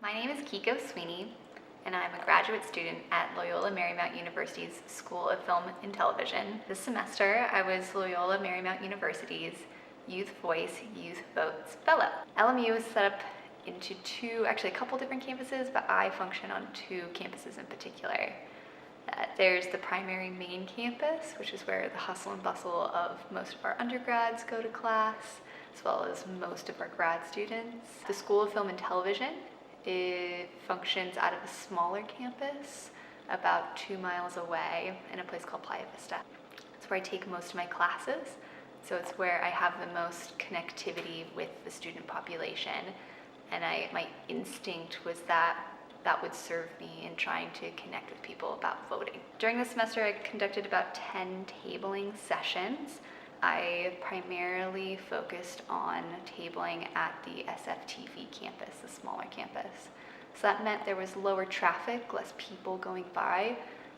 My name is Kiko Sweeney, and I'm a graduate student at Loyola Marymount University's School of Film and Television. This semester, I was Loyola Marymount University's Youth Voice, Youth Votes Fellow. LMU is set up into a couple different campuses, but I function on two campuses in particular. There's the primary main campus, which is where the hustle and bustle of most of our undergrads go to class, as well as most of our grad students. The School of Film and Television, it functions out of a smaller campus about 2 miles away in a place called Playa Vista. It's where I take most of my classes, so it's where I have the most connectivity with the student population, and my instinct was that would serve me in trying to connect with people about voting. During the semester, I conducted about 10 tabling sessions. I primarily focused on tabling at the SFTV campus, the smaller campus. So that meant there was lower traffic, less people going by,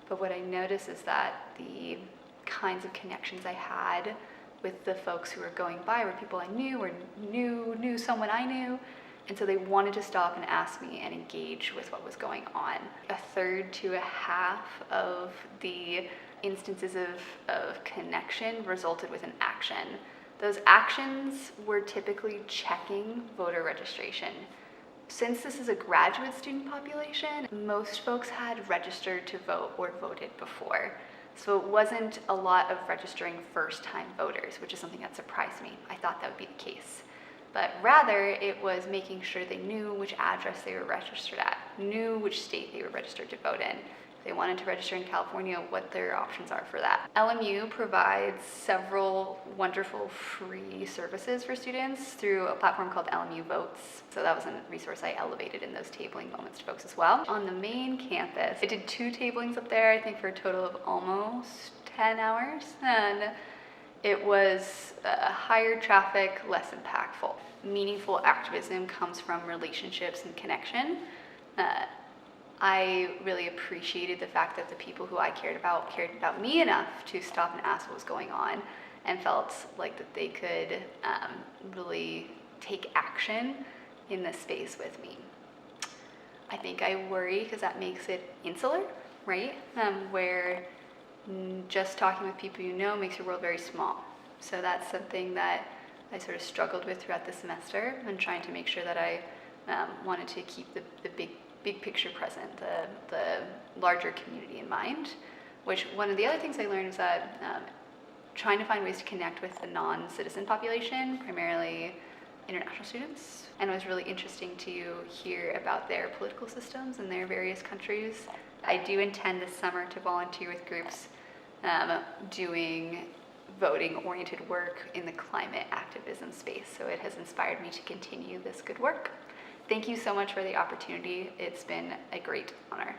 but what I noticed is that the kinds of connections I had with the folks who were going by were people I knew or knew someone I knew, and so they wanted to stop and ask me and engage with what was going on. A third to a half of the instances of connection resulted with an action. Those actions were typically checking voter registration. Since this is a graduate student population, most folks had registered to vote or voted before. So it wasn't a lot of registering first-time voters, which is something that surprised me. I thought that would be the case. But rather, it was making sure they knew which address they were registered at, knew which state they were registered to vote in. If they wanted to register in California, what their options are for that. LMU provides several wonderful free services for students through a platform called LMU Votes. So that was a resource I elevated in those tabling moments to folks as well. On the main campus, I did 2 tablings up there, I think for a total of almost 10 hours. And it was higher traffic, less impactful. Meaningful activism comes from relationships and connection. I really appreciated the fact that the people who I cared about me enough to stop and ask what was going on, and felt like that they could really take action in this space with me. I think I worry because that makes it insular, right? Where just talking with people you know makes your world very small. So that's something that I sort of struggled with throughout the semester, and trying to make sure that I wanted to keep the big picture present, the larger community in mind. Which one of the other things I learned is that trying to find ways to connect with the non-citizen population, primarily international students, and it was really interesting to hear about their political systems in their various countries. I do intend this summer to volunteer with groups doing voting-oriented work in the climate activism space, so it has inspired me to continue this good work. Thank you so much for the opportunity. It's been a great honor.